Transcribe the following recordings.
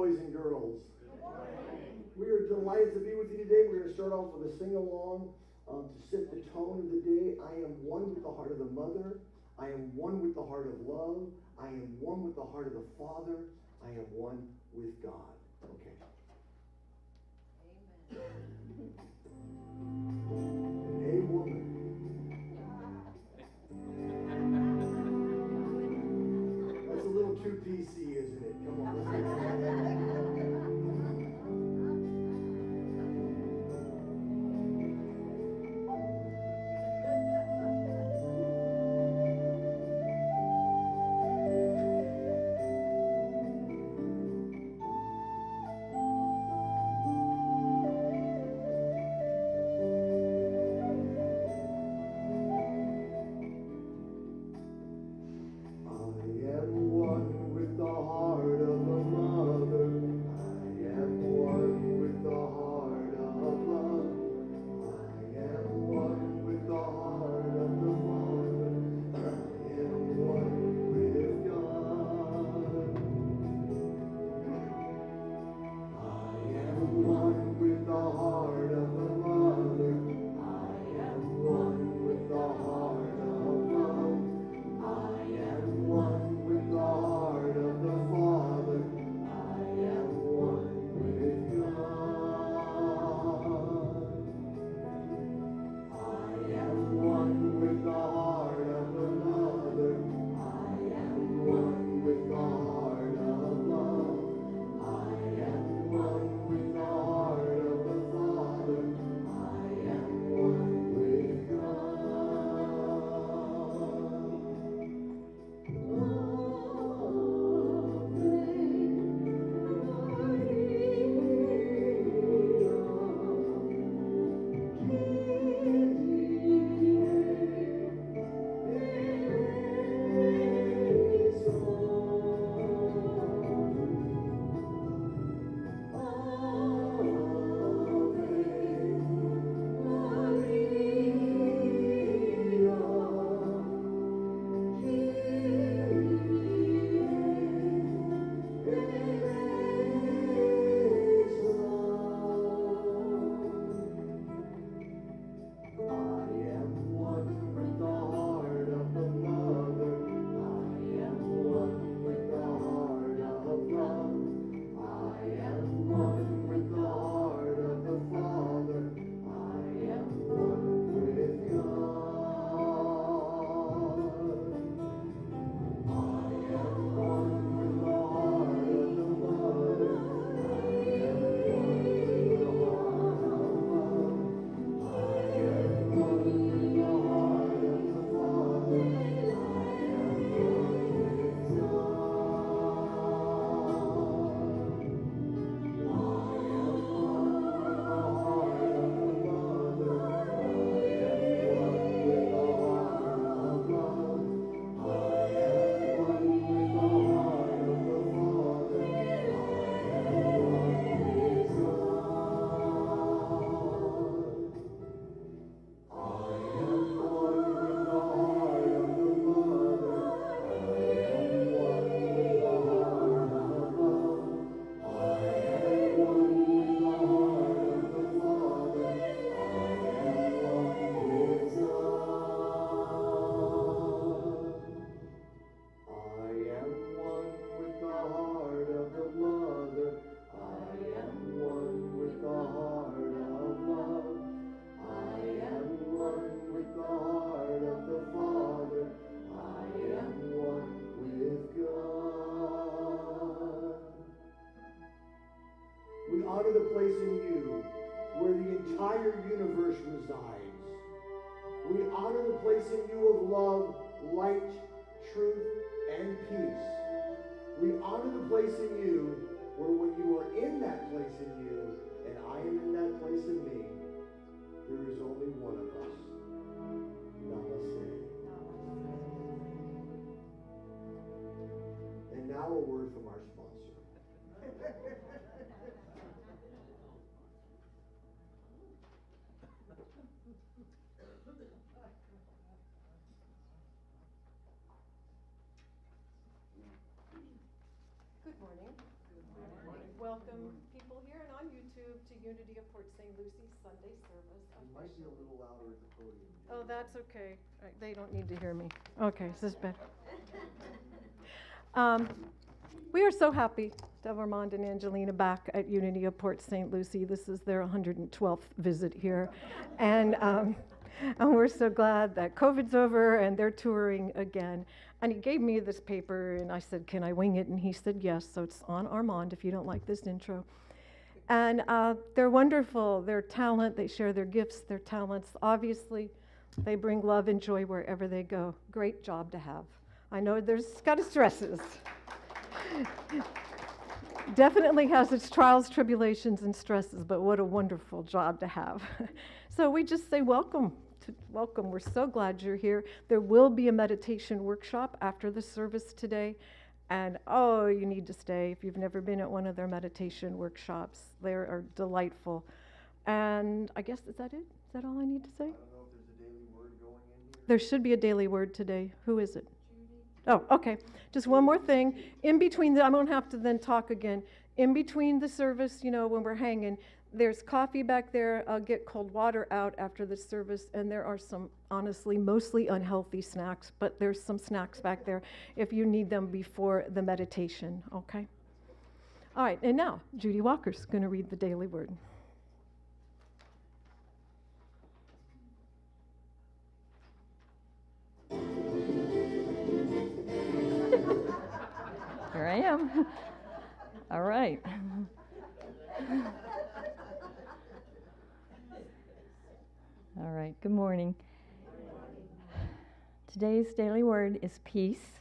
boys and girls. We are delighted to be with you today. We're going to start off with a sing-along to set the tone of the day. I am one with the heart of the mother. I am one with the heart of love. I am one with the heart of the Father. I am one with God. Okay. Amen. Hey, woman. That's a little too PC, isn't it? Come on. Good morning. Good morning. Unity of Port St. Lucie Sunday service. You might be a little louder at the podium. Oh, that's okay. They don't need to hear me. Okay, this is better. We are so happy to have Armand and Angelina back at Unity of Port St. Lucie. This is their 112th visit here. And we're so glad that COVID's over and they're touring again. And he gave me this paper and I said, can I wing it? And he said, yes. So it's on Armand if you don't like this intro. And they're wonderful. Their talent, they share their gifts, their talents. Obviously, they bring love and joy wherever they go. Great job to have. I know there's got its stresses. Definitely has its trials, tribulations, and stresses, but what a wonderful job to have. So we just say welcome. Welcome. We're so glad you're here. There will be a meditation workshop after the service today. And oh, you need to stay if you've never been at one of their meditation workshops. They are delightful. And I guess, is that it? Is that all I need to say? I don't know if there's a daily word going in here. There should be a daily word today. Who is it? Oh, okay. Just one more thing. In between, I won't have to then talk again. In between the service, when we're hanging, there's coffee back there. I'll get cold water out after the service. And there are some, honestly, mostly unhealthy snacks, but there's some snacks back there if you need them before the meditation, okay? All right, and now, Judy Walker's going to read the daily word. Here I am. All right. All right, good morning. Today's daily word is peace.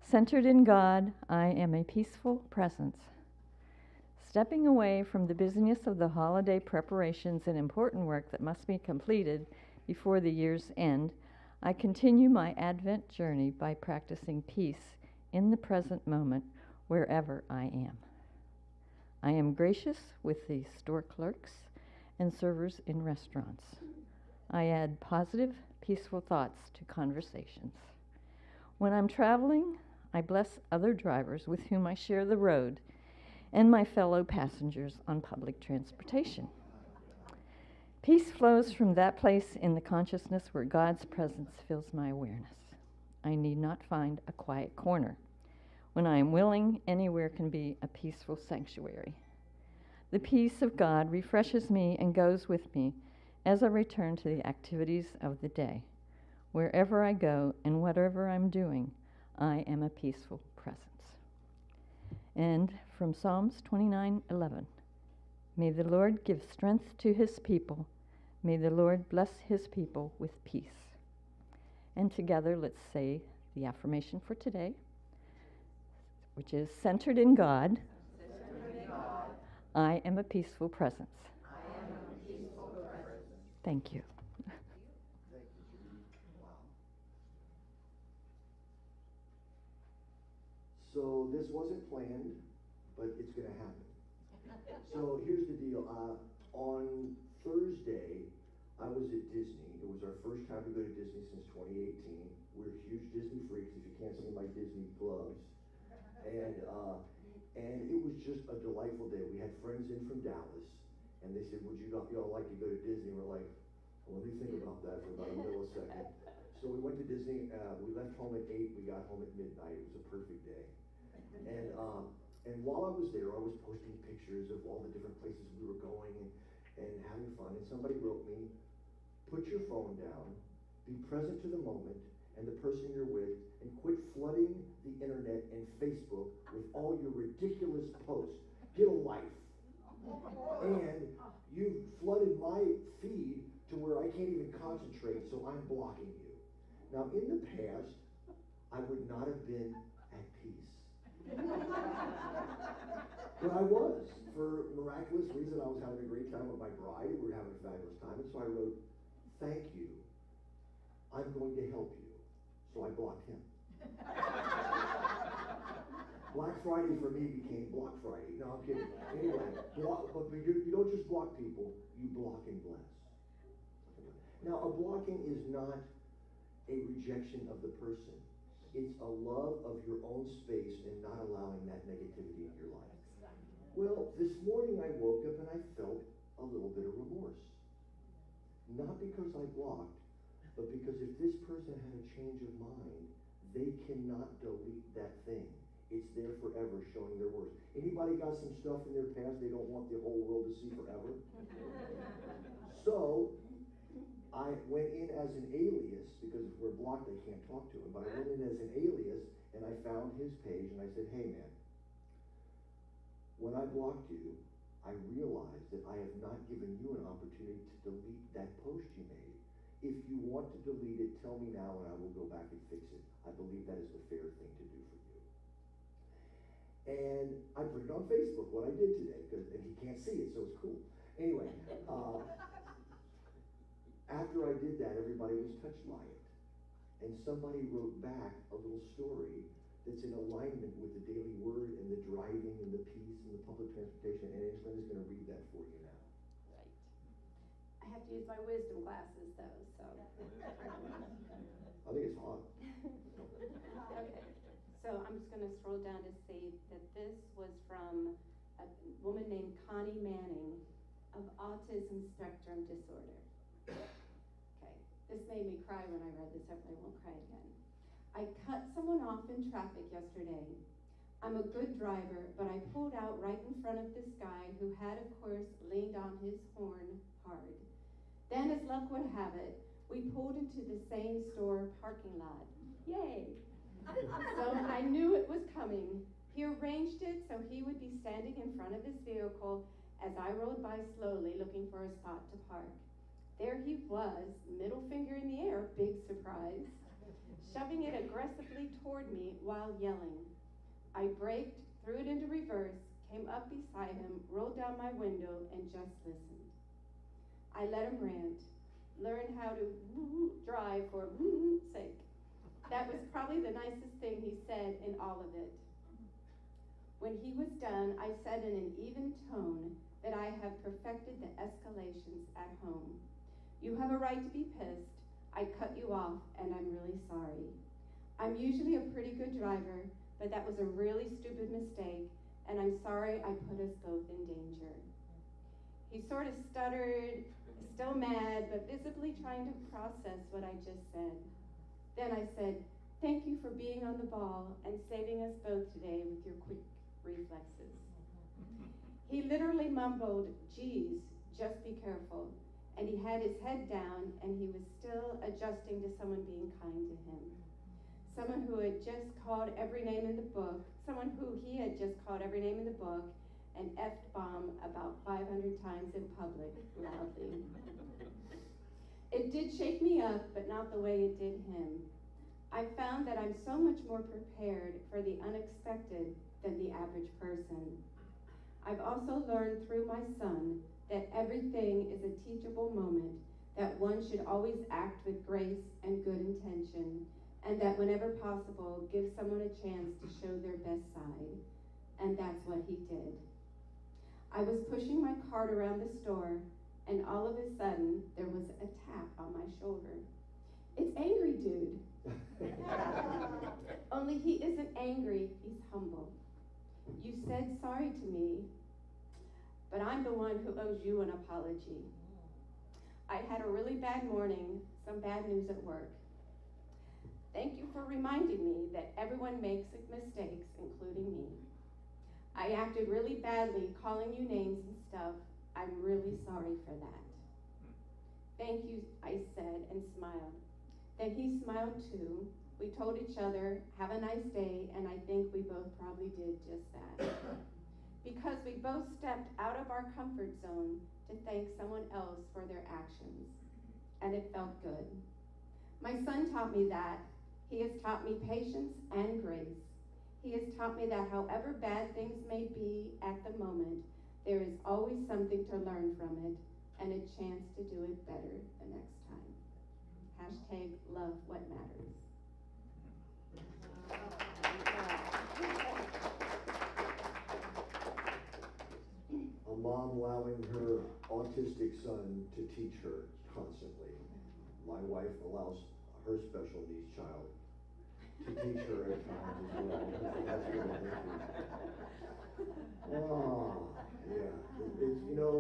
Centered in God, I am a peaceful presence. Stepping away from the busyness of the holiday preparations and important work that must be completed before the year's end, I continue my Advent journey by practicing peace in the present moment wherever I am. I am gracious with the store clerks and servers in restaurants. I add positive, peaceful thoughts to conversations. When I'm traveling, I bless other drivers with whom I share the road and my fellow passengers on public transportation. Peace flows from that place in the consciousness where God's presence fills my awareness. I need not find a quiet corner. When I am willing, anywhere can be a peaceful sanctuary. The peace of God refreshes me and goes with me as I return to the activities of the day. Wherever I go and whatever I'm doing, I am a peaceful presence. And from Psalms 29:11, may the Lord give strength to his people. May the Lord bless his people with peace. And together, let's say the affirmation for today, which is centered in God. I am a peaceful presence. Thank you. Thank you, Judy. Wow. So this wasn't planned, but it's going to happen. So here's the deal. On Thursday, I was at Disney. It was our first time to go to Disney since 2018. We're huge Disney freaks, if you can't see my Disney gloves. And it was just a delightful day. We had friends in from Dallas, and they said, would you all like to go to Disney? We're like, well, let me think about that for about a millisecond. So we went to Disney. We left home at 8. We got home at midnight. It was a perfect day. And while I was there, I was posting pictures of all the different places we were going and having fun. And somebody wrote me, put your phone down, be present to the moment and the person you're with, and quit flooding the internet and Facebook with all your ridiculous posts. Get a life. And you've flooded my feed to where I can't even concentrate, so I'm blocking you. Now, in the past, I would not have been at peace. But I was. For miraculous reason, I was having a great time with my bride. We were having a fabulous time. And so I wrote, thank you. I'm going to help you. So I blocked him. Black Friday for me became Block Friday. No, I'm kidding. Anyway, but you don't just block people, you block and bless. Now, a blocking is not a rejection of the person. It's a love of your own space and not allowing that negativity in your life. Well, this morning I woke up and I felt a little bit of remorse. Not because I blocked, but because if this person had a change of mind, they cannot delete that thing. It's there forever, showing their worth. Anybody got some stuff in their past they don't want the whole world to see forever? So, I went in as an alias, because if we're blocked, they can't talk to him, but I went in as an alias, and I found his page, and I said, hey man, when I blocked you, I realized that I have not given you an opportunity to delete that post you made. If you want to delete it, tell me now and I will go back and fix it. I believe that is the fair thing to do for you. And I put it on Facebook, what I did today, and he can't see it, so it's cool. Anyway, after I did that, everybody was touched by it. And somebody wrote back a little story that's in alignment with the daily word and the driving and the peace and the public transportation. And Angela's going to read that for you now. Right. I have to use my wisdom glasses though, so. I think it's hot. Okay. So I'm just going to scroll down to see that this was from a woman named Connie Manning of autism spectrum disorder. Okay. This made me cry when I read this. Hopefully I won't cry again. I cut someone off in traffic yesterday. I'm a good driver, but I pulled out right in front of this guy who had, of course, leaned on his horn hard. Then, as luck would have it, we pulled into the same store parking lot. Yay! So I knew it was coming. He arranged it so he would be standing in front of his vehicle as I rode by slowly looking for a spot to park. There he was, middle finger in the air, big surprise, shoving it aggressively toward me while yelling. I braked, threw it into reverse, came up beside him, rolled down my window, and just listened. I let him rant, learn how to drive for sake. That was probably the nicest thing he said in all of it. When he was done, I said in an even tone that I have perfected the escalations at home. You have a right to be pissed. I cut you off, and I'm really sorry. I'm usually a pretty good driver, but that was a really stupid mistake, and I'm sorry I put us both in danger. He sort of stuttered, still mad, but visibly trying to process what I just said. Then I said, thank you for being on the ball and saving us both today with your quick reflexes. He literally mumbled, geez, just be careful. And he had his head down, and he was still adjusting to someone being kind to him. Someone who had just called every name in the book, someone who he had just called every name in the book, and F-bomb about 500 times in public, loudly. It did shake me up, but not the way it did him. I found that I'm so much more prepared for the unexpected than the average person. I've also learned through my son that everything is a teachable moment, that one should always act with grace and good intention, and that whenever possible, give someone a chance to show their best side. And that's what he did. I was pushing my cart around the store, and all of a sudden, there was a tap on my shoulder. It's angry, dude. Only he isn't angry, he's humble. You said sorry to me, but I'm the one who owes you an apology. I had a really bad morning, some bad news at work. Thank you for reminding me that everyone makes mistakes, including me. I acted really badly, calling you names and stuff. I'm really sorry for that. Thank you, I said and smiled. Then he smiled too. We told each other, have a nice day, and I think we both probably did just that. Because we both stepped out of our comfort zone to thank someone else for their actions. And it felt good. My son taught me that. He has taught me patience and grace. He has taught me that however bad things may be at the moment, there is always something to learn from it and a chance to do it better the next time. Hashtag love what matters. A mom allowing her autistic son to teach her constantly. My wife allows her special needs child to teach her at times as well. That's really interesting. Oh, yeah. It's, you know,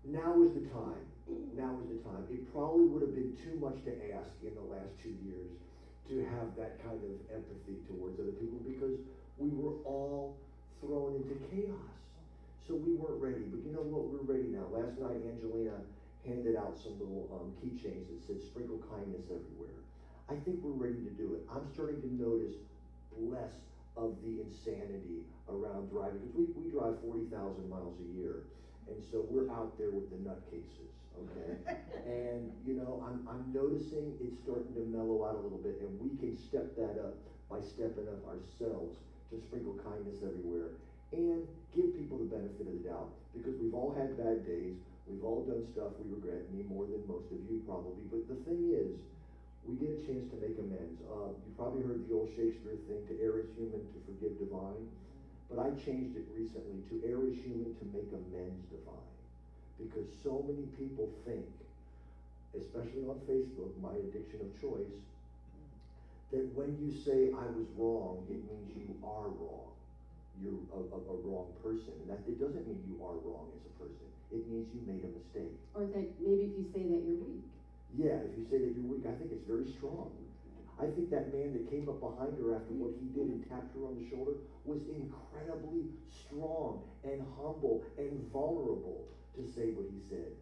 now is the time. Now is the time. It probably would have been too much to ask in the last 2 years to have that kind of empathy towards other people because we were all thrown into chaos. So we weren't ready. But you know what? We're ready now. Last night, Angelina handed out some little keychains that said sprinkle kindness everywhere. I think we're ready to do it. I'm starting to notice less of the insanity around driving because we drive 40,000 miles a year. And so we're out there with the nutcases, okay? And you know, I'm noticing it's starting to mellow out a little bit, and we can step that up by stepping up ourselves to sprinkle kindness everywhere and give people the benefit of the doubt because we've all had bad days. We've all done stuff we regret, me more than most of you probably. But the thing is, we get a chance to make amends. You probably heard the old Shakespeare thing, to err is human, to forgive divine. But I changed it recently to err is human, to make amends divine. Because so many people think, especially on Facebook, my addiction of choice, that when you say I was wrong, it means you are wrong. You're a wrong person. And that it doesn't mean you are wrong as a person. It means you made a mistake. Or that maybe if you say that you're weak. Yeah, if you say that you're weak, I think it's very strong. I think that man that came up behind her after what he did and tapped her on the shoulder was incredibly strong and humble and vulnerable to say what he said.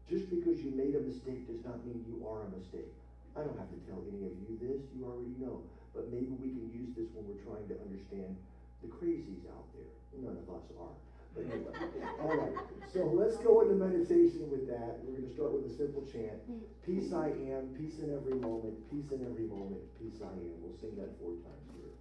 Just because you made a mistake does not mean you are a mistake. I don't have to tell any of you this, you already know. But maybe we can use this when we're trying to understand the crazies out there. None of us are. But anyway, all right. So let's go into meditation with that. We're going to start with a simple chant. Peace I am, peace in every moment, peace in every moment, peace I am. We'll sing that 4 times here.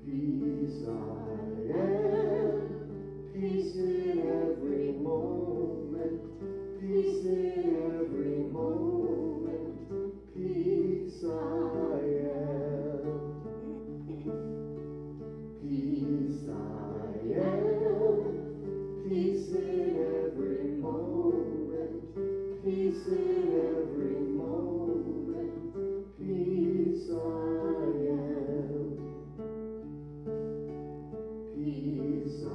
Peace I am, peace in every moment, peace in every moment, peace I am. Peace I am, peace in every moment, peace in every moment, peace I am. Peace I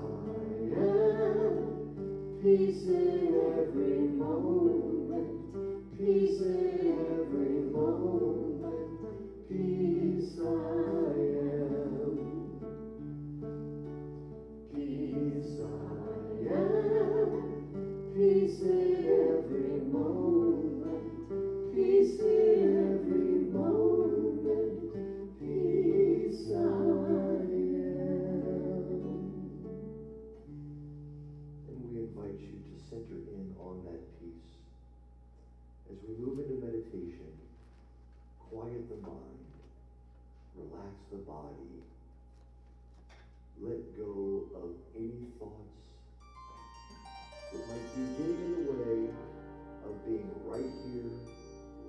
am, peace in every moment, peace in every moment, peace I am. Peace I am, peace in every moment, peace in every moment, peace I am. And we invite you to center in on that peace. As we move into meditation, quiet the mind, relax the body, let go of any thoughts that might be getting in the way of being right here,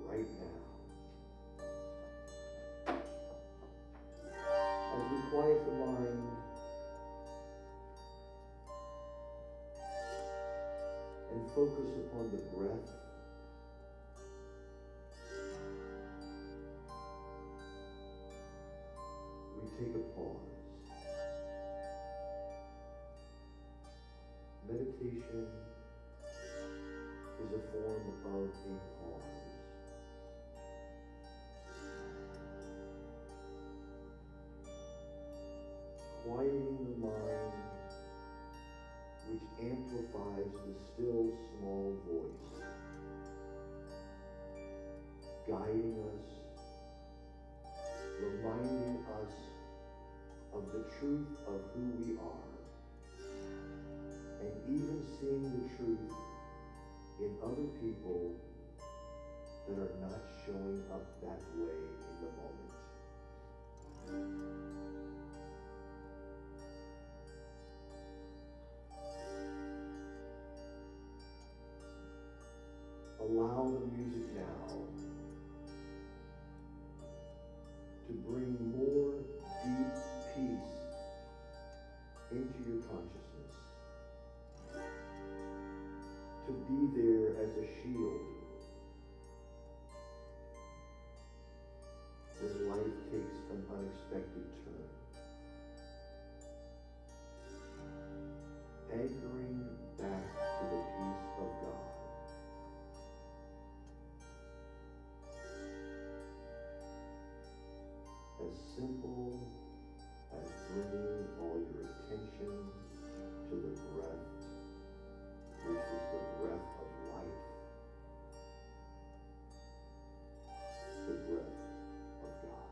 right now. As we quiet the mind, and focus upon the breath, we take a pause. Meditation is a form of a pause. Quieting the mind, which amplifies the still small voice, guiding us, reminding us of the truth of who we are, and even seeing the truth in other people that are not showing up that way in the moment. Allow the music now to bring more deep peace into your consciousness, to be there as a shield simple as bringing all your attention to the breath, which is the breath of life, the breath of God.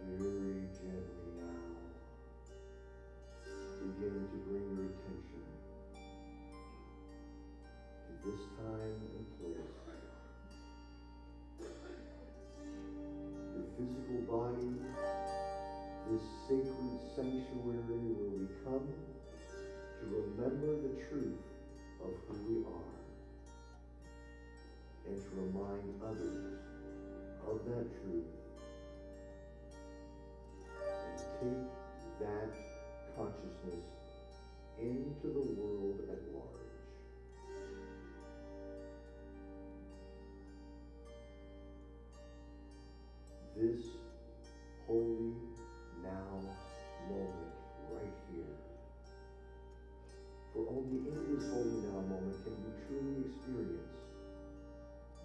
Very gently now, begin to bring your attention to this time and place. Your physical body, this sacred sanctuary where we come to remember the truth of who we are and to remind others of that truth. Take that consciousness into the world at large. This holy now moment right here. For only in this holy now moment can we truly experience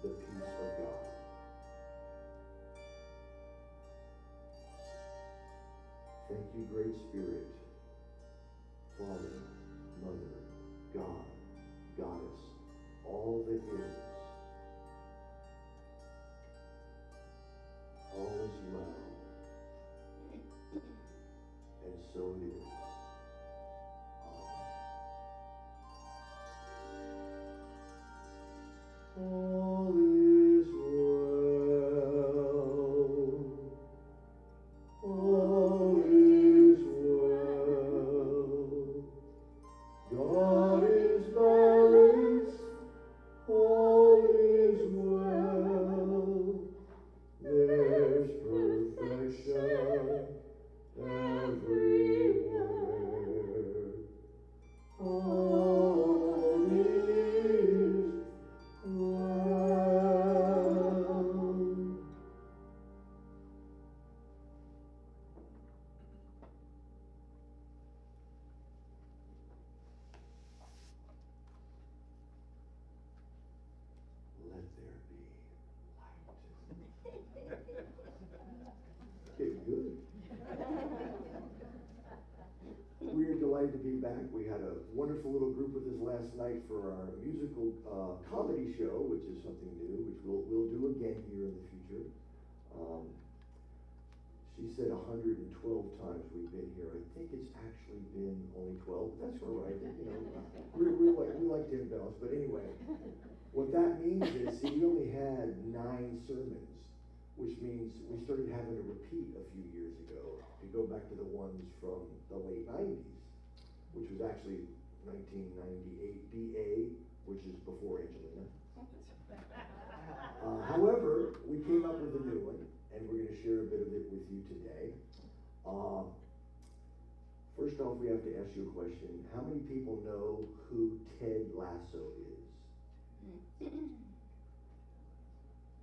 the peace of God. Thank you, Great Spirit, Father, Mother, God, Goddess, all that is. All is well, and so it is. Amen. All is well. All is well. God is balanced. All back. We had a wonderful little group with us last night for our musical comedy show, which is something new, which we'll do again here in the future. She said 112 times we've been here. I think it's actually been only 12. That's all right. You know, we like to embellish. But anyway, what that means is, see, we only had 9 sermons, which means we started having to repeat a few years ago to go back to the ones from the late 90s, which was actually 1998 BA, which is before Angelina. However, we came up with a new one, and we're going to share a bit of it with you today. First off, we have to ask you a question. How many people know who Ted Lasso is?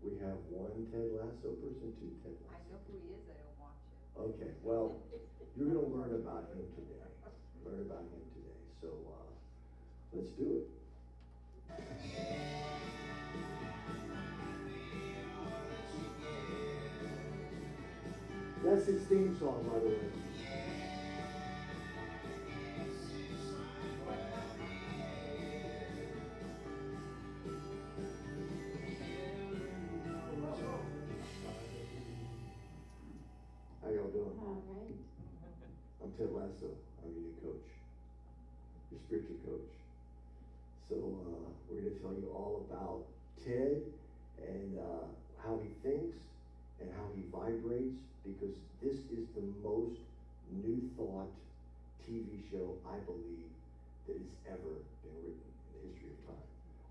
We have 1 Ted Lasso person, 2 Ted Lasso. I know who he is, I don't watch it. Okay, well, you're going to learn about him today. So, let's do it. That's his theme song, by the way. How y'all doing? All right. I'm Ted Lasso. I'm your new coach, your spiritual coach. So we're going to tell you all about Ted and how he thinks and how he vibrates, because this is the most new thought TV show, I believe, that has ever been written in the history of time.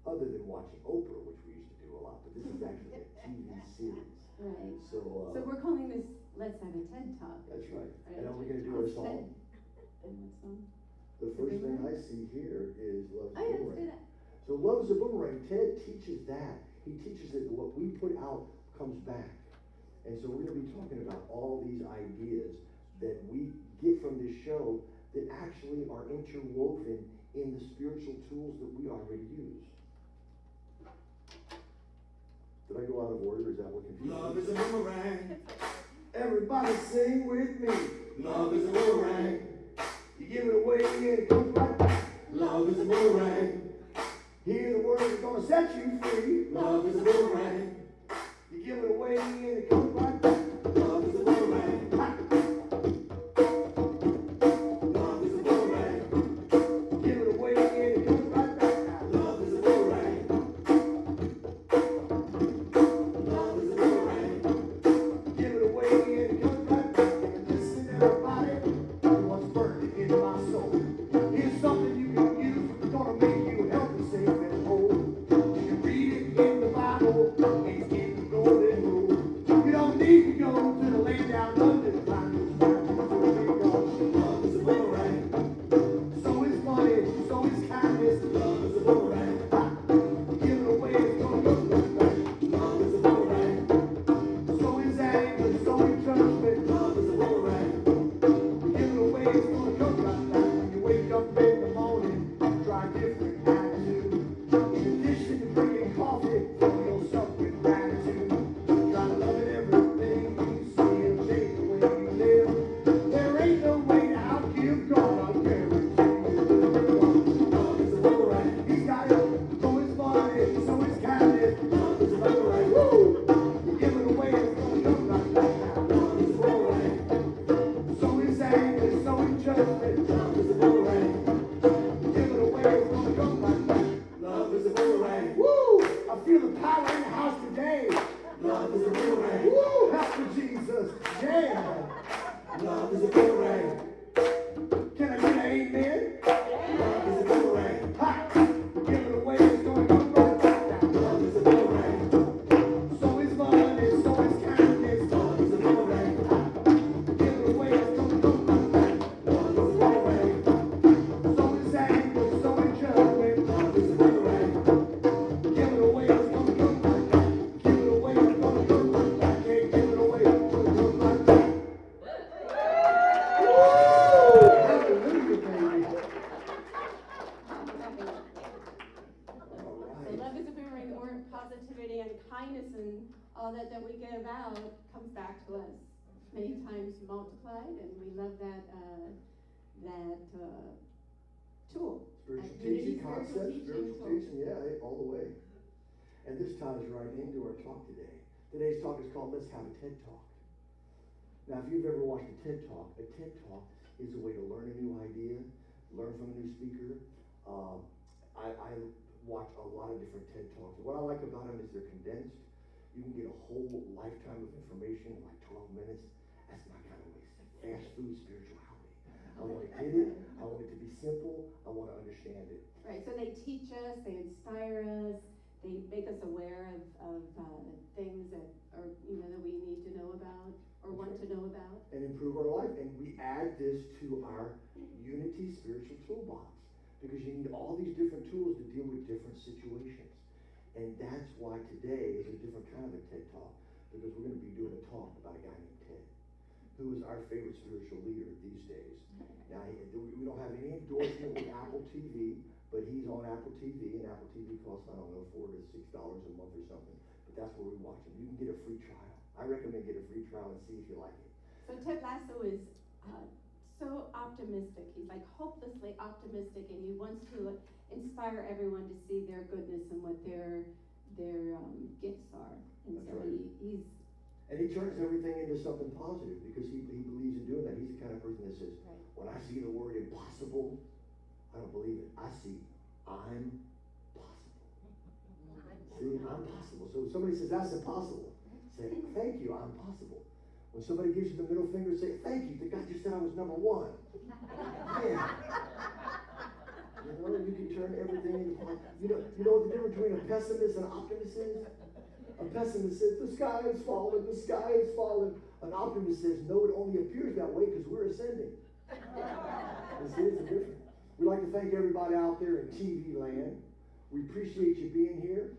Other than watching Oprah, which we used to do a lot, but this is actually a TV series. Right. So we're calling this Let's Have a TED Talk. that's right. Right. And are we going to do our How's song? And what song? The first thing I see here is Love's a Oh, yeah, let's do Boomerang. that. So Love's a Boomerang. Ted teaches that. He teaches that what we put out comes back. And so we're going to be talking about all these ideas that we get from this show that actually are interwoven in the spiritual tools that we already use. Did I go out of order? Is that what confused me? Love is a boomerang. Everybody sing with me. Love is a boomerang. You give it away and it comes right back. Love is a boomerang. Hear the words that's gonna set you free. Love is a boomerang. You give it away and it comes right back. Love is a boomerang. Love is a boomerang. Give it away and it comes right back. Love is a boomerang. Love is a boomerang. Give it away and it comes right back. Listen, everybody, what's burning in my soul? Here's something you can use. It's gonna make you healthy, safe, and whole. You can read it in the Bible. It's in the golden rule. You don't need to go to the land down under to find this Love is a boomerang. So is money, so is kindness. Love is a boomerang. Give it away, it's gonna go right back. Love is a boomerang. So is anger, so is judgment. Love is a boomerang. Give it away, it's gonna come right back. When you wake up in the morning, try a different attitude. In addition to drinking coffee, fill yourself with gratitude. Try loving everything you see and change the way you live. There ain't no way to outgive God, I guarantee you. Love is a boomerang. He's got it, so is money, so is kindness. Love is a boomerang. Woo! You give it away, it's gonna come right back. Love is a boomerang. So is anger, so is judgment. Love is a boomerang. Give it away, it's gonna come right back. Love is a boomerang. Woo! I feel the power in the house today. Love is a boomerang. Woo! Help me, Jesus. Yeah. Love is a boomerang. Can I get an amen? Love is a boomerang. Ha! Give it away, it's gonna come right back now. Love is a boomerang. So is money, so is kindness. Love is a boomerang. Give it away, it's gonna come right back. Love is a boomerang. So is anger, so is judgment. Love is a boomerang. Give it away, it's gonna come right back. Give it away, it's gonna come right back. Can't give it away, it's gonna come right back. Woo! Hallelujah, baby. All So right. love is a boomerang, or positivity and kindness and all that we give out comes back to us many times multiplied, and we love that tool. Spiritual Unity teaching, concepts, spiritual tool. teaching, yeah, all the way. And this ties right into our talk today. Today's talk is called Let's Have a TED Talk. Now, if you've ever watched a TED Talk is a way to learn a new idea, learn from a new speaker. I watch a lot of different TED Talks. What I like about them is they're condensed. You can get a whole lifetime of information in like 12 minutes. That's my kind of way. Fast food spirituality. I want to get it. I want it to be simple. I want to understand it. Right, so they teach us, they inspire us, they make us aware of things that are, that we need to know about or want to know about. And improve our life. And we add this to our Unity spiritual toolbox because you need all these different tools to deal with different situations. And that's why today is a different kind of a TED Talk, because we're going to be doing a talk about a guy named Ted, who is our favorite spiritual leader these days. Now, we don't have any endorsement with Apple TV, but he's on Apple TV, and Apple TV costs, I don't know, $4 to $6 a month or something. But that's where we watch him. You can get a free trial. I recommend get a free trial and see if you like it. So Ted Lasso is so optimistic. He's like hopelessly optimistic, and he wants to inspire everyone to see their goodness and what their gifts are. And That's so right. he's And he turns everything into something positive because he believes in doing that. He's the kind of person that says, right. when I see the word impossible, I don't believe it. I see I'm possible. See, I'm possible. So if somebody says that's impossible, say, thank you, I'm possible. When somebody gives you the middle finger, say, thank you, the guy just said I was number one. Yeah. You can turn everything into positive. You know what the difference between a pessimist and an optimist is? A pessimist says, the sky is falling, the sky is falling. An optimist says, no, it only appears that way because we're ascending. You see, it's a difference. We'd like to thank everybody out there in TV land. We appreciate you being here.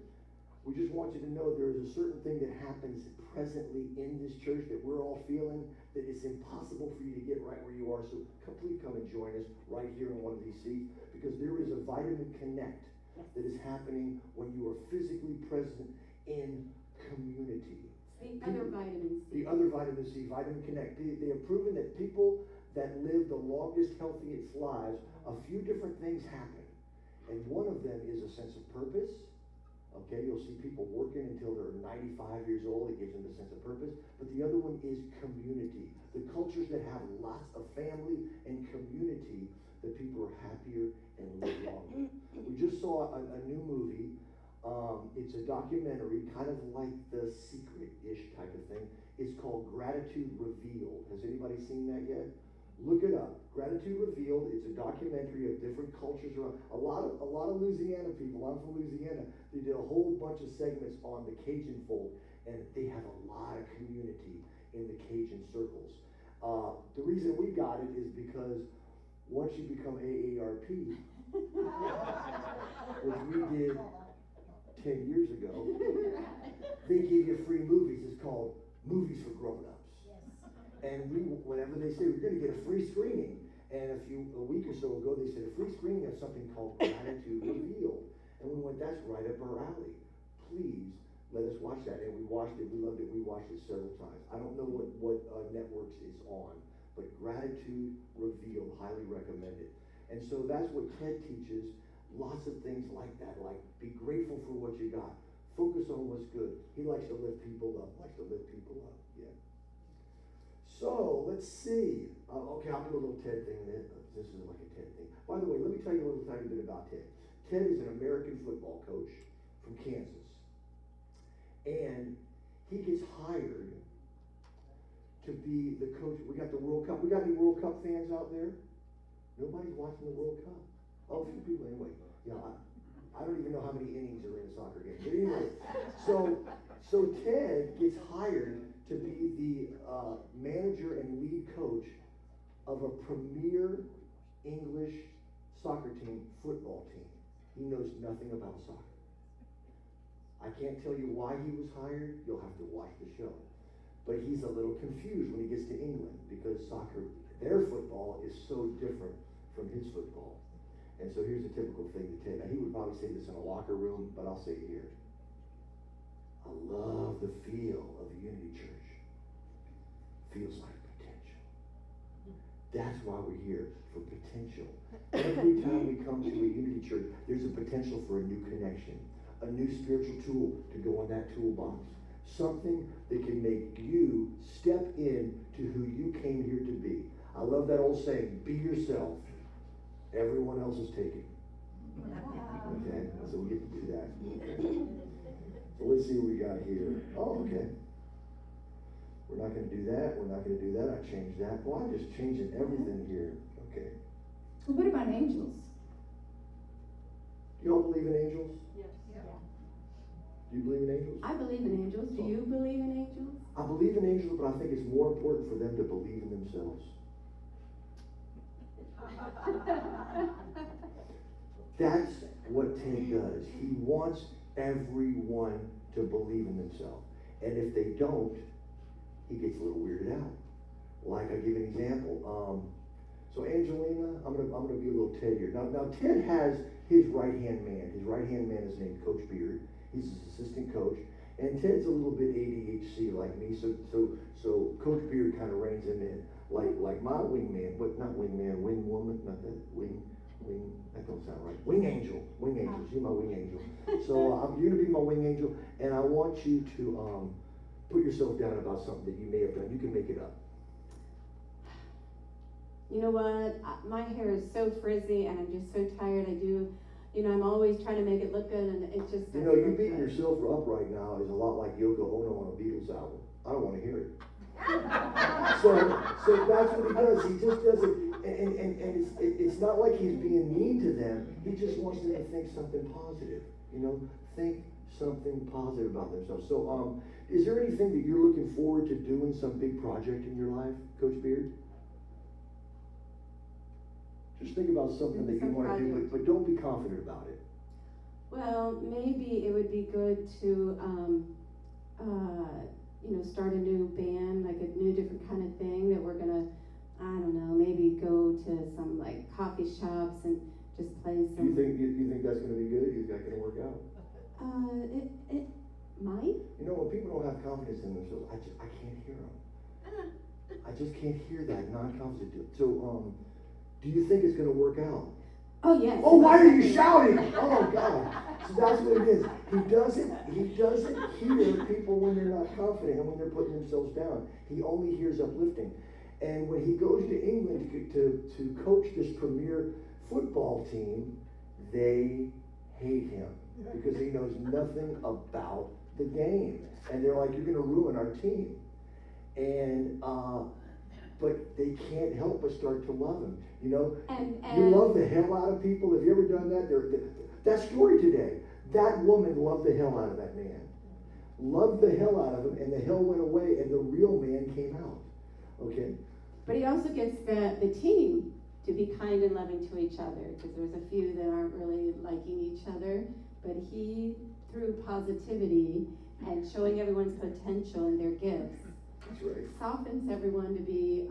We just want you to know there is a certain thing that happens presently in this church that we're all feeling that it's impossible for you to get right where you are. So please come and join us right here in one of these seats, because there is a vitamin connect that is happening when you are physically present in community. The other vitamin C. The other vitamin C, vitamin connect. They have proven that people that live the longest, healthiest lives, a few different things happen. And one of them is a sense of purpose. Okay, you'll see people working until they're 95 years old. It gives them a sense of purpose. But the other one is community. The cultures that have lots of family and community, the people are happier and live longer. We just saw a new movie. It's a documentary, kind of like The Secret-ish type of thing. It's called Gratitude Revealed. Has anybody seen that yet? Look it up. Gratitude Revealed. It's a documentary of different cultures around. A lot of Louisiana people. I'm from Louisiana. They did a whole bunch of segments on the Cajun folk, and they have a lot of community in the Cajun circles. The reason we got it is because once you become AARP, which we did 10 years ago, they give you free movies. It's called Movies for Grown-Ups. And whenever they say we're going to get a free screening, and a week or so ago, they said a free screening of something called Gratitude Revealed. And we went, that's right up our alley. Please let us watch that. And we watched it. We loved it. We watched it several times. I don't know what networks it's on, but Gratitude Revealed, highly recommended. And so that's what TED teaches. Lots of things like that, like be grateful for what you got. Focus on what's good. He likes to lift people up. Yeah. So let's see. Okay, I'll do a little TED thing. This is like a TED thing. By the way, let me tell you a little tiny bit about Ted. Ted is an American football coach from Kansas. And he gets hired to be the coach. We got the World Cup. We got any World Cup fans out there? Nobody's watching the World Cup. Oh, a few people anyway. Yeah, I don't even know how many innings are in a soccer game. But anyway, so Ted gets hired to be the manager and lead coach of a premier English soccer team, football team. He knows nothing about soccer. I can't tell you why he was hired. You'll have to watch the show. But he's a little confused when he gets to England because soccer, their football is so different from his football. And so here's a typical thing to Ted. Now he would probably say this in a locker room, but I'll say it here. I love the feel of the Unity Church. Feels like potential. That's why we're here, for potential. Every time we come to a Unity Church, there's a potential for a new connection, a new spiritual tool to go in that toolbox. Something that can make you step in to who you came here to be. I love that old saying, be yourself. Everyone else is taken. Okay, so we get to do that. Okay. So let's see what we got here. Oh, okay. We're not going to do that. We're not going to do that. I changed that. Well, I'm just changing everything here. Okay. What about angels? Do y'all believe in angels? Yes. Do you believe in angels? I believe in angels. Do you believe in angels? I believe in angels, but I think it's more important for them to believe in themselves. That's what Ted does. He wants everyone to believe in themselves. And if they don't, he gets a little weirded out. Like, I'll give you an example. So Angelina, I'm gonna be a little Ted here. Now Ted has his right-hand man. His right-hand man is named Coach Beard. He's his assistant coach. And Ted's a little bit ADHD like me, so Coach Beard kind of reins him in. Like my wingman, but not wingman, wing woman, not that wing, that don't sound right. Wing angel, she's my wing angel. So you're gonna be my wing angel, and I want you to put yourself down about something that you may have done. You can make it up. You know what? My hair is so frizzy and I'm just so tired. I'm always trying to make it look good and it just doesn't You look beating good. yourself up right now is a lot like Yoko Ono on a Beatles album. I don't want to hear it. so that's what he does. He just doesn't, and it's not like he's being mean to them. He just wants them to think something positive. Think something positive about themselves. So, is there anything that you're looking forward to doing, some big project in your life, Coach Beard? Just think about something that you want to do, but don't be confident about it. Well, maybe it would be good to, start a new band, like a new different kind of thing that we're gonna, I don't know, maybe go to some like coffee shops and just play some. You think that's gonna be good? Is that gonna work out? It might. When people don't have confidence in themselves, I can't hear them. I just can't hear that non-confidence. So, do you think it's gonna work out? Oh yes. Oh, why are you shouting? Oh God! So that's what it is. He doesn't hear people when they're not confident and when they're putting themselves down. He only hears uplifting. And when he goes to England to coach this premier football team, they hate him because he knows nothing about the game. And they're like, "You're going to ruin our team." And but they can't help but start to love him. And You love the hell out of people. Have you ever done that? That story today, that woman loved the hell out of that man. Loved the hell out of him, and the hell went away, and the real man came out. Okay? But he also gets the team to be kind and loving to each other, because there's a few that aren't really liking each other. But he, through positivity and showing everyone's potential and their gifts, That's right. softens everyone to be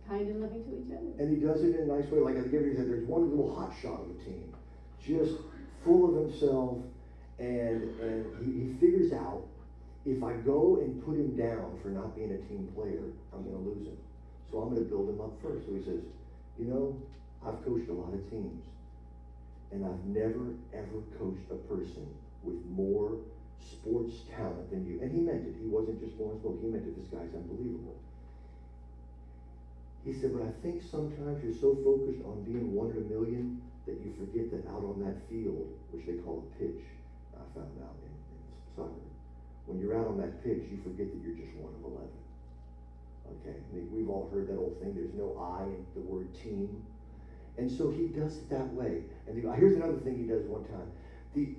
kind and loving to each other. And he does it in a nice way. Like I give you that, there's one little hot shot of the team, just full of himself, and he figures out, if I go and put him down for not being a team player, I'm going to lose him. So I'm going to build him up first. So he says, I've coached a lot of teams, and I've never, ever coached a person with more sports talent than you. And he meant it. He wasn't just blowing smoke. He meant it. This guy's unbelievable. He said, but I think sometimes you're so focused on being one in a million that you forget that out on that field, which they call a pitch, I found out in soccer, when you're out on that pitch, you forget that you're just one of 11. Okay, we've all heard that old thing, there's no I in the word team. And so he does it that way. And here's another thing he does one time. He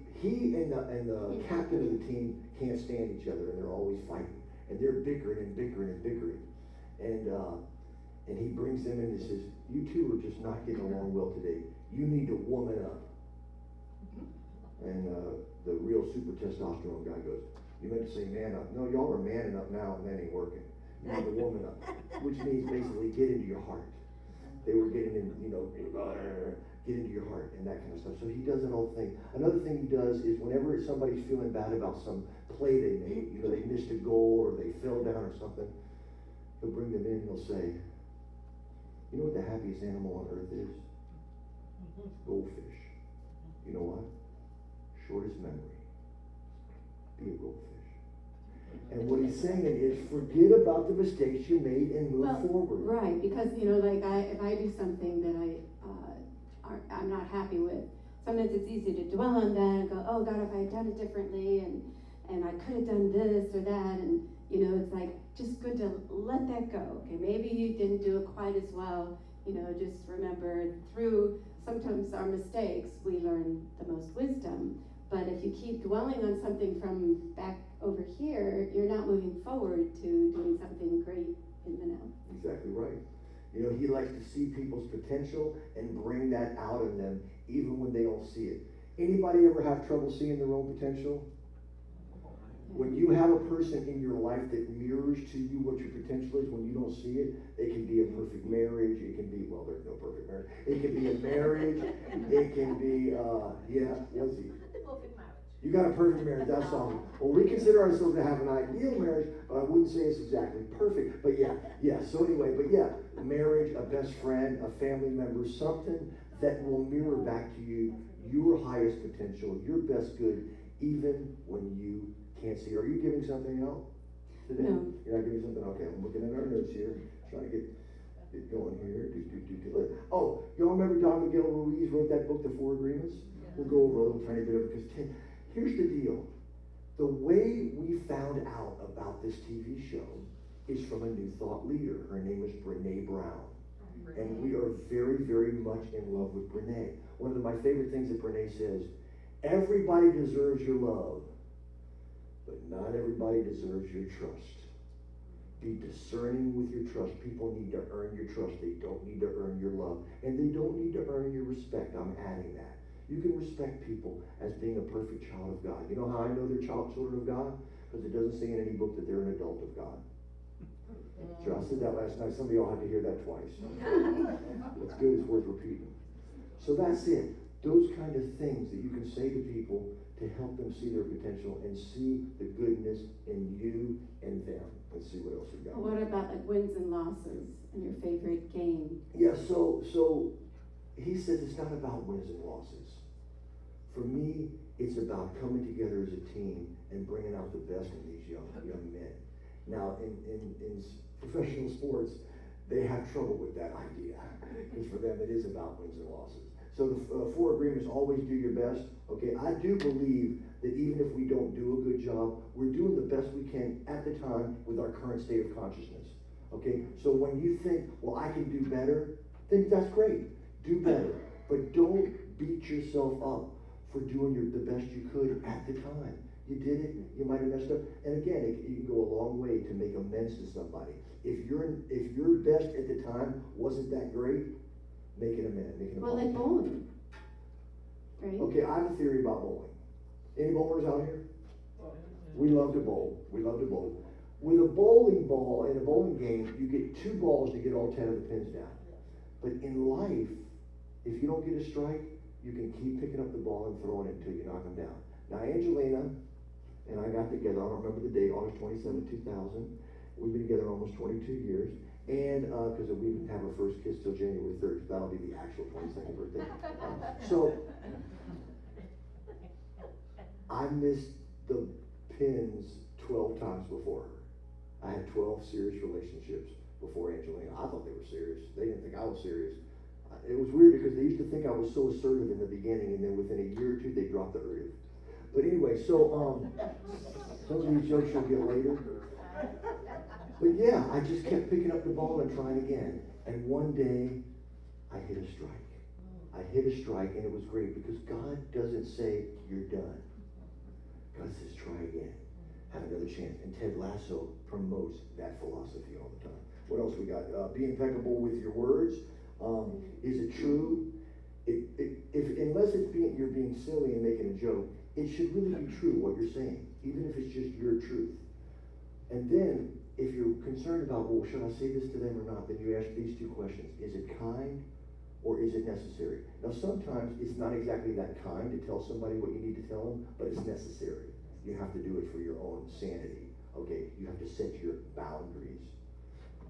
and the captain of the team can't stand each other, and they're always fighting. And they're bickering and bickering and bickering. And he brings them in and says, you two are just not getting along well today. You need to woman up. And the real super testosterone guy goes, you meant to say man up. No, y'all are manning up now, and that ain't working. You need to woman up, which means basically get into your heart. They were getting in, get into your heart and that kind of stuff. So he does an old thing. Another thing he does is whenever somebody's feeling bad about some play they made, they missed a goal or they fell down or something, he'll bring them in and he'll say, You know what the happiest animal on earth is? Goldfish. You know what? Shortest memory. Be a goldfish. And what he's saying is, forget about the mistakes you made and move forward. Right, because like if I do something that I'm not happy with, sometimes it's easy to dwell on that and go, oh God, if I had done it differently, and I could have done this or that, and it's like just good to let that go. Okay, maybe you didn't do it quite as well. Just remember, through sometimes our mistakes, we learn the most wisdom. But if you keep dwelling on something from back over here, you're not moving forward to doing something great in the now. Exactly right. He likes to see people's potential and bring that out of them, even when they don't see it. Anybody ever have trouble seeing their own potential? When you have a person in your life that mirrors to you what your potential is, when you don't see it, it can be a perfect marriage. It can be, well, there's no perfect marriage. It can be a marriage. It can be, what's he? Perfect marriage. You got a perfect marriage, that's awesome. Well, we consider ourselves to have an ideal marriage, but I wouldn't say it's exactly perfect. But so anyway, marriage, a best friend, a family member, something that will mirror back to you your highest potential, your best good, even when you can't see. Are you giving something out today? No. You're not giving something? Okay, I'm looking at our notes here, trying to get going here. Oh, y'all remember Don Miguel Ruiz wrote that book, The Four Agreements? We'll go over a little tiny bit of it, because here's the deal. The way we found out about this TV show is from a New Thought leader. Her name is Brene Brown. And we are very, very much in love with Brene. One of my favorite things that Brene says, everybody deserves your love, but not everybody deserves your trust. Be discerning with your trust. People need to earn your trust. They don't need to earn your love. And they don't need to earn your respect. I'm adding that. You can respect people as being a perfect child of God. You know how I know they're children of God? Because it doesn't say in any book that they're an adult of God. Sure, I said that last night. Some of y'all had to hear that twice. It's good. It's worth repeating. So that's it. Those kind of things that you can say to people to help them see their potential and see the goodness in you and them. Let's see what else we got. Well, what about like wins and losses and your favorite game? Yeah, so he says it's not about wins and losses. For me, it's about coming together as a team and bringing out the best in these young men. Now, in professional sports, they have trouble with that idea, because for them it is about wins and losses. So the four agreements: always do your best. Okay, I do believe that even if we don't do a good job, we're doing the best we can at the time with our current state of consciousness. Okay, so when you think, well, I can do better, then that's great. Do better, but don't beat yourself up for doing the best you could at the time. You did it, you might have messed up. And again, you can go a long way to make amends to somebody. If your best at the time wasn't that great, make an amend, make an apology. Well, like bowling, right? Okay, I have a theory about bowling. Any bowlers out here? We love to bowl. We love to bowl. With a bowling ball in a bowling game, you get 2 balls to get all 10 of the pins down. But in life, if you don't get a strike, you can keep picking up the ball and throwing it until you knock them down. Now, Angelina and I got together, I don't remember the date, August 27, 2000. We've been together almost 22 years. And because we didn't have our first kiss till January 3rd, so that'll be the actual 22nd birthday. So, I missed the pins 12 times before her. I had 12 serious relationships before Angelina. I thought they were serious. They didn't think I was serious. It was weird because they used to think I was so assertive in the beginning, and then within a year or two, they dropped the assertive. But anyway, so some of these jokes you'll get later. But yeah, I just kept picking up the ball and trying again. And one day, I hit a strike. I hit a strike, and it was great because God doesn't say, you're done. God says, try again. Have another chance. And Ted Lasso promotes that philosophy all the time. What else we got? Be impeccable with your words. Is it true? Unless you're being silly and making a joke, it should really be true what you're saying, even if it's just your truth. And then, if you're concerned about, well, should I say this to them or not, then you ask these 2 questions. Is it kind or is it necessary? Now, sometimes it's not exactly that kind to tell somebody what you need to tell them, but it's necessary. You have to do it for your own sanity. Okay, you have to set your boundaries.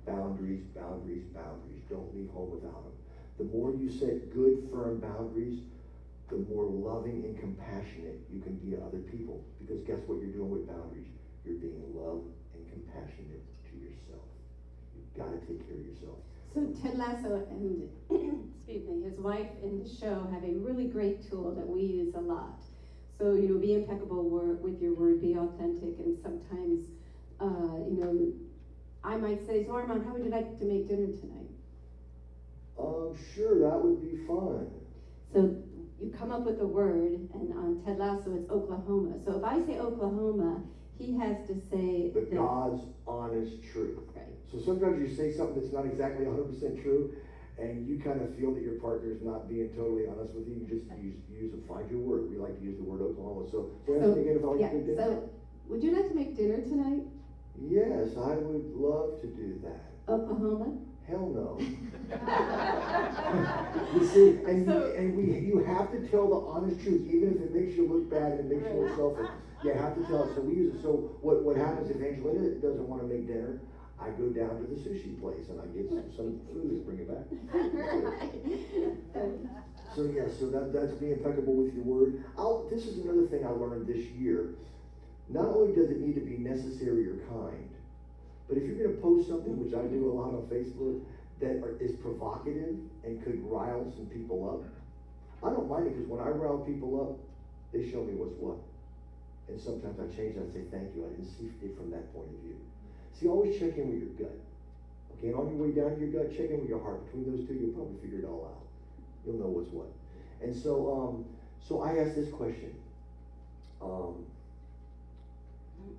Boundaries, boundaries, boundaries. Don't leave home without them. The more you set good, firm boundaries, the more loving and compassionate you can be to other people. Because guess what you're doing with boundaries? You're being loved and compassionate to yourself. You've got to take care of yourself. So Ted Lasso and excuse me, his wife in the show have a really great tool that we use a lot. So, be impeccable with your word, be authentic, and sometimes, I might say, so Armand, how would you like to make dinner tonight? Sure, that would be fun. So you come up with a word, and on Ted Lasso it's Oklahoma. So if I say Oklahoma, he has to say The God's honest truth. Right. So sometimes you say something that's not exactly 100% true, and you kind of feel that your partner's not being totally honest with you. You just find your word. We like to use the word Oklahoma. So ask me again if I like to make dinner. So would you like to make dinner tonight? Yes, I would love to do that. Oklahoma? Hell no. You see, you have to tell the honest truth, even if it makes you look bad and it makes you look selfish. You have to tell it. So we use it. So what happens if Angelina doesn't want to make dinner? I go down to the sushi place and I get some food and bring it back. So that's being impeccable with your word. This is another thing I learned this year. Not only does it need to be necessary or kind, but if you're going to post something, which I do a lot on Facebook, that is provocative and could rile some people up, I don't mind it, because when I rile people up, they show me what's what. And sometimes I change it and say, thank you, I didn't see it from that point of view. See, always check in with your gut. Okay, and on your way down to your gut, check in with your heart. Between those two, you'll probably figure it all out. You'll know what's what. And so I asked this question.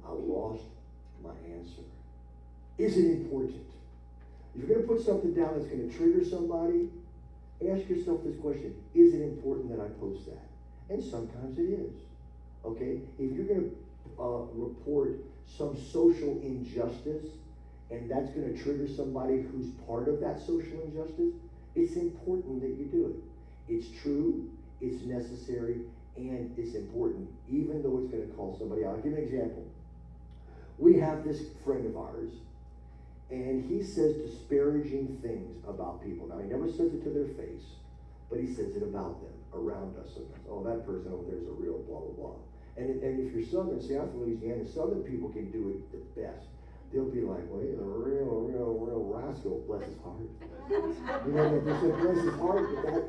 I lost my answer. Is it important? If you're going to put something down that's going to trigger somebody, ask yourself this question: is it important that I post that? And sometimes it is. Okay? If you're going to report some social injustice, and that's going to trigger somebody who's part of that social injustice, it's important that you do it. It's true, it's necessary, and it's important, even though it's going to call somebody out. I'll give you an example. We have this friend of ours, and he says disparaging things about people. Now, he never says it to their face, but he says it about them, around us. Sometimes. Oh, that person over there is a real blah, blah, blah. And if you're Southern, see, I'm from Louisiana, Southern people can do it the best. They'll be like, well, he's a real rascal, bless his heart. You know, they said bless his heart, but that...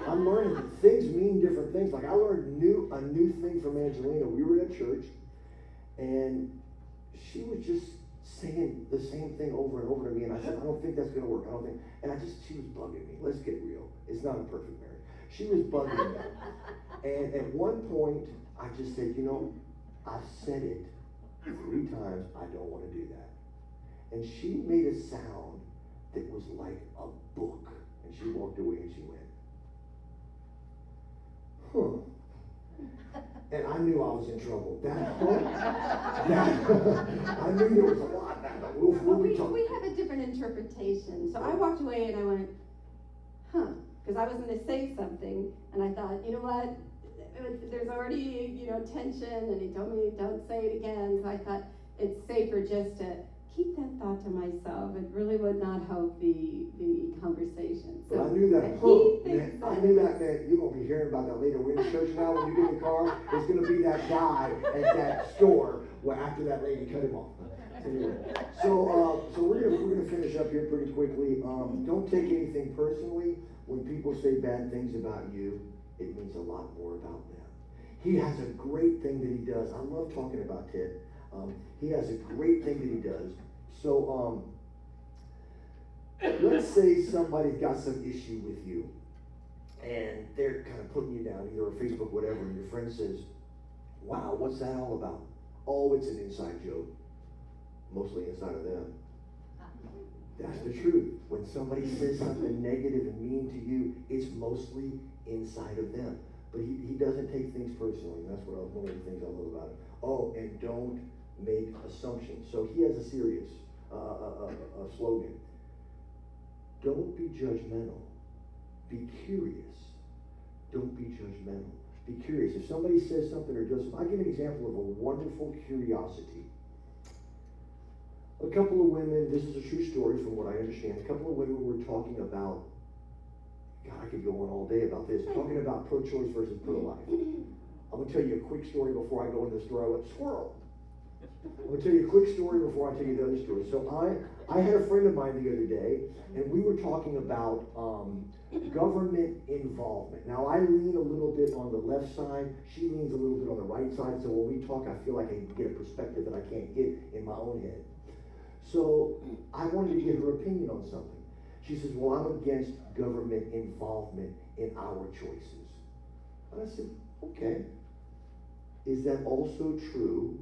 I'm learning things mean different things. Like I learned a new thing from Angelina. We were at church, and she was just saying the same thing over and over to me, and I said, I don't think that's gonna work. She was bugging me. Let's get real. It's not a perfect marriage. She was bugging me. And at one point, I just said, I've said it 3 times, I don't want to do that. And she made a sound that was like a book. And she walked away and she went, huh. And I knew I was in trouble. I knew there was a lot. We have a different interpretation. So I walked away and I went, huh. Because I was going to say something, and I thought, you know what? There's already, tension, and he told me don't say it again. So I thought it's safer just to keep that thought to myself. It really would not help the conversation. So, but I knew that. I knew that you're gonna be hearing about that later. We're in church now. When you get in the car, it's gonna be that guy at that store where after that lady cut him off. So we're gonna finish up here pretty quickly. Don't take anything personally. When people say bad things about you, it means a lot more about them. He has a great thing that he does. I love talking about Ted. He has a great thing that he does. So let's say somebody's got some issue with you, and they're kind of putting you down, either on Facebook, whatever, and your friend says, wow, what's that all about? Oh, it's an inside joke. Mostly inside of them. That's the truth. When somebody says something negative and mean to you, it's mostly inside of them. But he doesn't take things personally. That's one of the things I love about him. Oh, and don't make assumptions. So he has a serious slogan. Don't be judgmental. Be curious. Don't be judgmental. Be curious. If somebody says something or does something, I'll give an example of a wonderful curiosity. a couple of women, this is a true story from what I understand, a couple of women were talking about, God, I could go on all day about this, talking about pro-choice versus pro-life. I'm going to tell you a quick story before I go into the story. I went, squirrel. I'm going to tell you a quick story before I tell you the other story. So I had a friend of mine the other day, and we were talking about government involvement. Now, I lean a little bit on the left side. She leans a little bit on the right side. So when we talk, I feel like I get a perspective that I can't get in my own head. So I wanted to get her opinion on something. She says, well, I'm against government involvement in our choices. And I said, okay. Is that also true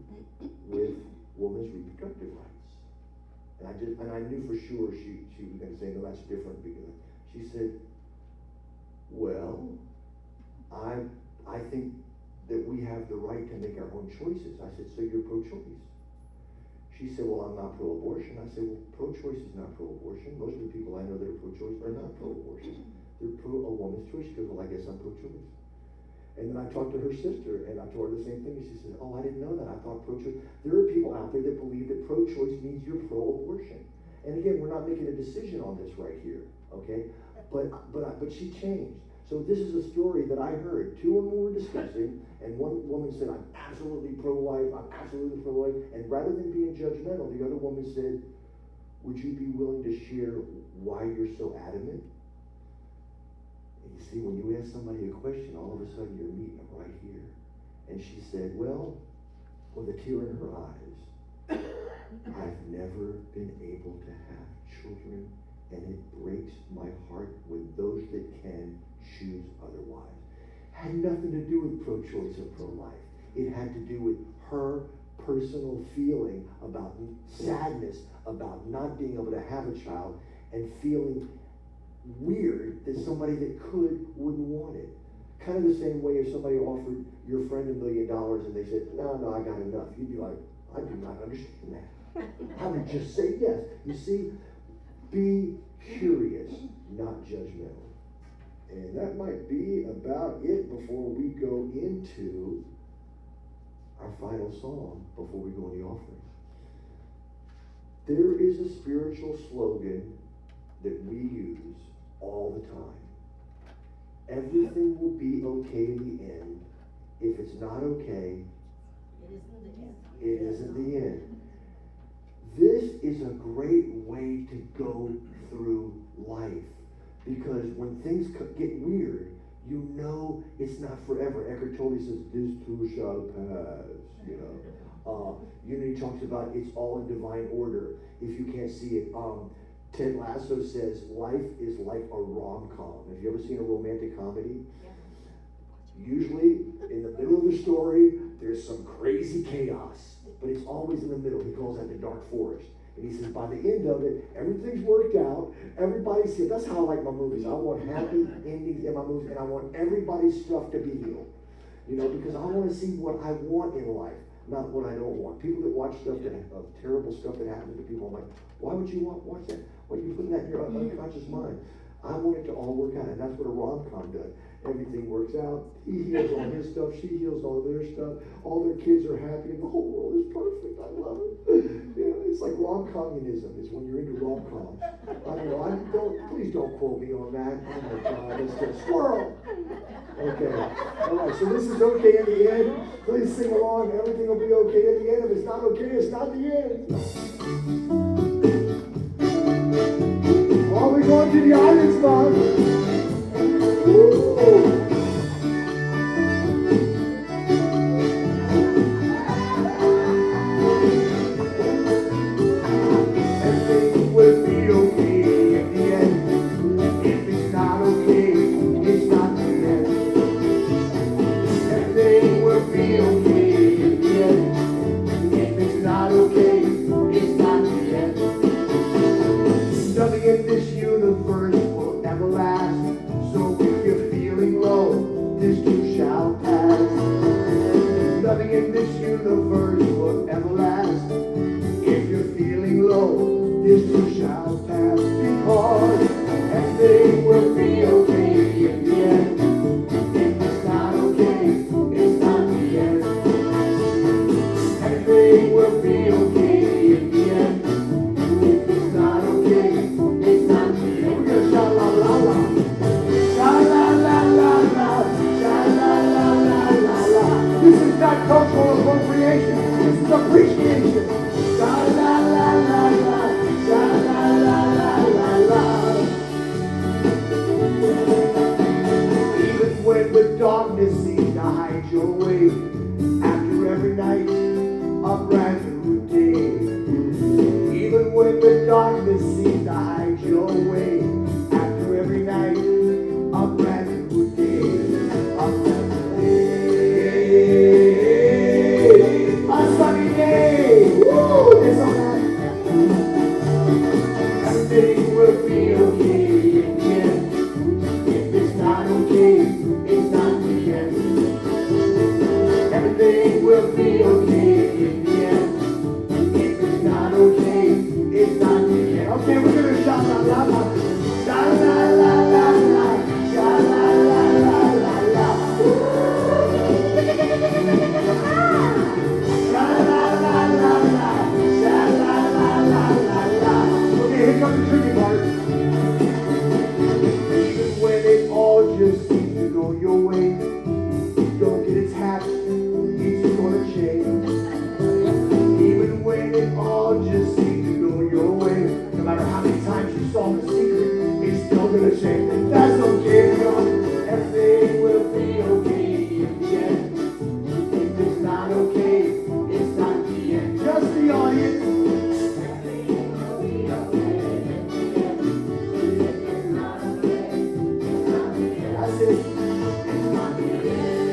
with women's reproductive rights? And I knew for sure she was going to say, no, that's different, because she said, well, I think that we have the right to make our own choices. I said, so you're pro-choice? She said, well, I'm not pro-abortion. I said, well, pro-choice is not pro-abortion. Most of the people I know that are pro-choice are not pro-abortion. They're pro a woman's choice. She goes, well, I guess I'm pro-choice. And then I talked to her sister, and I told her the same thing, and she said, oh, I didn't know that. I thought pro-choice. There are people out there that believe that pro-choice means you're pro-abortion. And again, we're not making a decision on this right here, okay? But she changed. So this is a story that I heard. Two of them were discussing, and one woman said, I'm absolutely pro-life, I'm absolutely pro-life. And rather than being judgmental, the other woman said, would you be willing to share why you're so adamant? You see, when you ask somebody a question, all of a sudden you're meeting them right here. And she said, well, with a tear in her eyes, I've never been able to have children, and it breaks my heart when those that can choose otherwise. Had nothing to do with pro-choice or pro-life. It had to do with her personal feeling about sadness, about not being able to have a child, and feeling weird that somebody that could wouldn't want it. Kind of the same way if somebody offered your friend $1 million and they said, no, I got enough. You'd be like, I do not understand that. I would just say yes. You see, be curious, not judgmental. And that might be about it before we go into our final song, before we go in the offering. There is a spiritual slogan that we use all the time. Everything will be okay in the end. If it's not okay, it isn't the end. This is a great way to go through life, because when things get weird, you know it's not forever. Eckhart Tolle says, this too shall pass, you know. Unity talks about it's all in divine order. If you can't see it, Ted Lasso says, life is like a rom-com. Have you ever seen a romantic comedy? Yeah. Usually, in the middle of the story, there's some crazy chaos, but it's always in the middle. He calls that the dark forest. And he says, by the end of it, everything's worked out. Everybody's here. That's how I like my movies. I want happy endings in my movies, and I want everybody's stuff to be healed. You know, because I want to see what I want in life, not what I don't want. People that watch stuff of terrible stuff that happens to people, I'm like, why would you watch that? Why are you putting that in your unconscious mind? I want it to all work out, and that's what a rom-com does. Everything works out. He heals all his stuff. She heals all their stuff. All their kids are happy, and the whole world is perfect. I love it. You know, it's like rom-communism. It's when you're into rom-coms. I don't know. Please don't quote me on that. Oh my God, that's just squirrel. Okay. All right. So this is okay in the end. Please sing along. Everything will be okay in the end. If it's not okay, it's not the end. Are we going to the island spot? Everything will be okay in the end. If it's not okay, it's not the end. Everything will be okay in the end. If it's not okay, it's not the end. Nothing in this universe will ever last. So if you're feeling low, this too shall pass. Nothing in this universe will ever last. If you're feeling low, this too shall pass. Because everything will be okay in the end. If it's not okay, it's not the end. Everything will be okay in the end. not cultural appropriation. This is appreciation. La la la la la. La la la la la la. Even when the darkness seems to hide your way, after every night, a brand new day. Even when the darkness seems to hide your way, after every night, a brand new day. A brand new day. A sunny day. Woo! It's all right. Everything will be okay in the end. If it's not okay, it's not the end. Everything will be okay in the end. If it's not okay, it's not the end. Okay, we're gonna shout out loud. La la la la la. La la la la la la. La la la la la. La la la la la la. Okay, here comes the tricky part. Even when it all just seems to go your way, don't get attached, it's gonna change. Even when it all just seems to go your way, no matter how many times you solve the secret, it's still gonna change. And that's okay, y'all. Everything will be okay in the end. If it's not okay, it's not the end. Just the audience. That's it. It's not the end.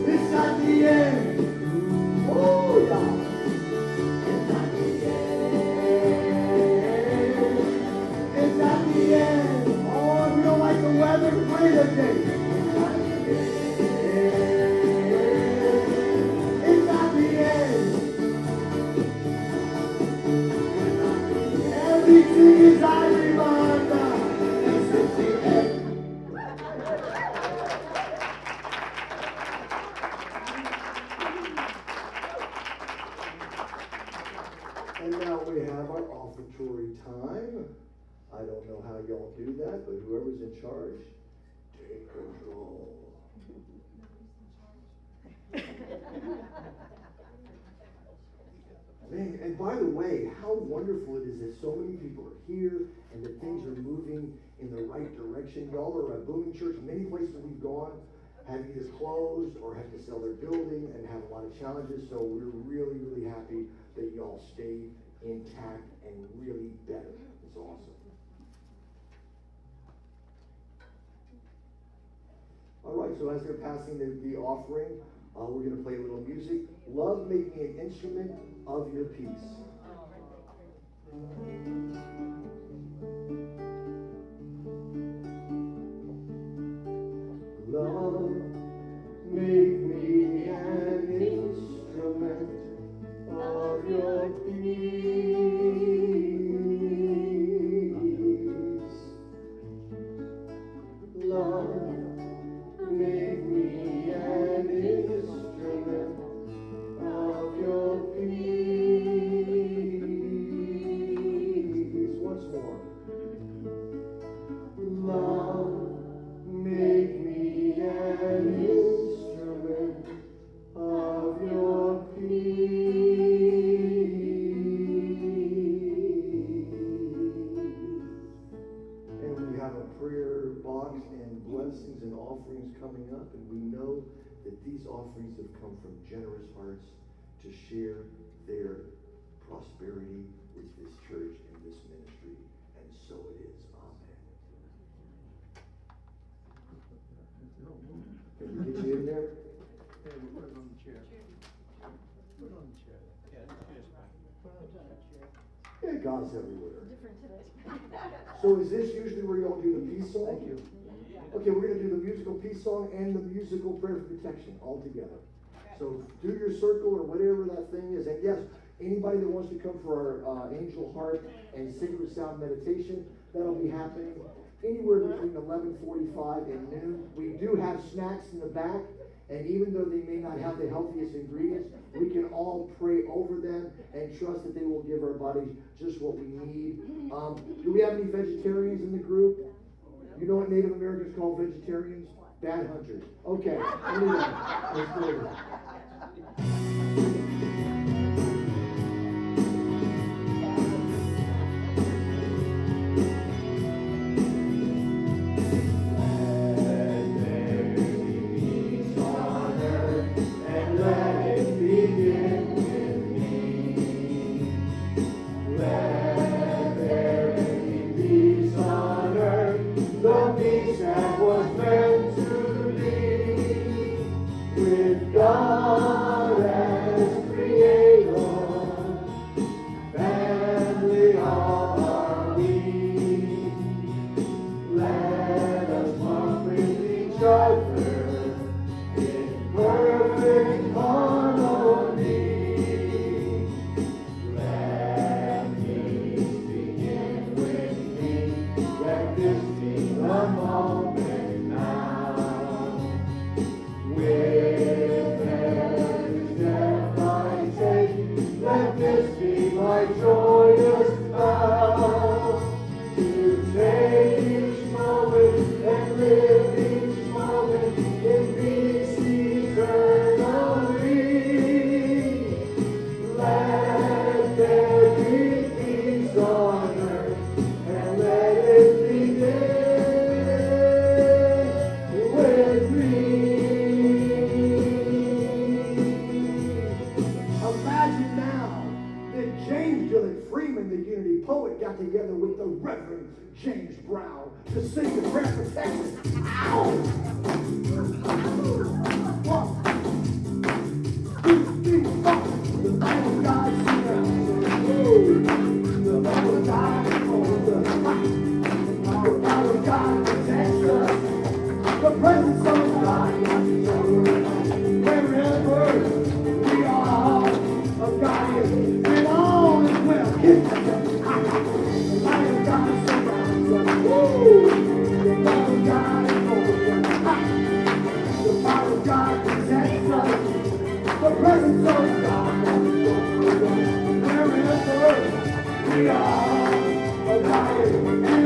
It's not the end. Oh, yeah. It's not the end. It's not the end. Oh, if you don't like the weather, pray today. It's not the end. It's not the end. Everything is Arimanda. This is the end. And now we have our offertory time. I don't know how y'all do that, but whoever's in charge, take control. Man, and by the way, how wonderful it is that so many people are here and that things are moving in the right direction. Y'all are a booming church. Many places we've gone have either closed or had to sell their building and have a lot of challenges. So we're really, really happy that y'all stayed intact and really better. It's awesome. All right, so as they're passing the offering, we're going to play a little music. Love, make me an instrument of your peace. Love, make me an instrument of your peace. Love, make me an instrument of your peace. Once more. Love, make me an instrument of your peace. And we have a prayer box and blessings and offerings coming up, and we know that these offerings have come from generous hearts to share their prosperity with this church and this ministry, and so it is. Amen. Can we get you in there? Hey, we'll put it on the chair. Put it on the chair. Yeah, that's fine. Put it on the chair. Yeah, God's everywhere. So is this usually where y'all do the peace song? Thank you. Okay, we're going to do the musical peace song and the musical prayer for protection all together. So do your circle or whatever that thing is. And yes, anybody that wants to come for our Angel Heart and Sacred Sound meditation, that'll be happening anywhere between 11:45 and noon. We do have snacks in the back, and even though they may not have the healthiest ingredients, we can all pray over them and trust that they will give our bodies just what we need. Do we have any vegetarians in the group? You know what Native Americans call vegetarians? Bad hunters. Okay. Anyway, let's do it. Together with the Reverend James Brown to sing the prayer for Texas. Ow! 1, 2, 3, 4. The Lamb of God surrounds us. The Lamb of God holds us. The power of God protects us. The presence of God watches over us. Wherever we are, of God is, and all is well. The presence of God wherever we are, alive.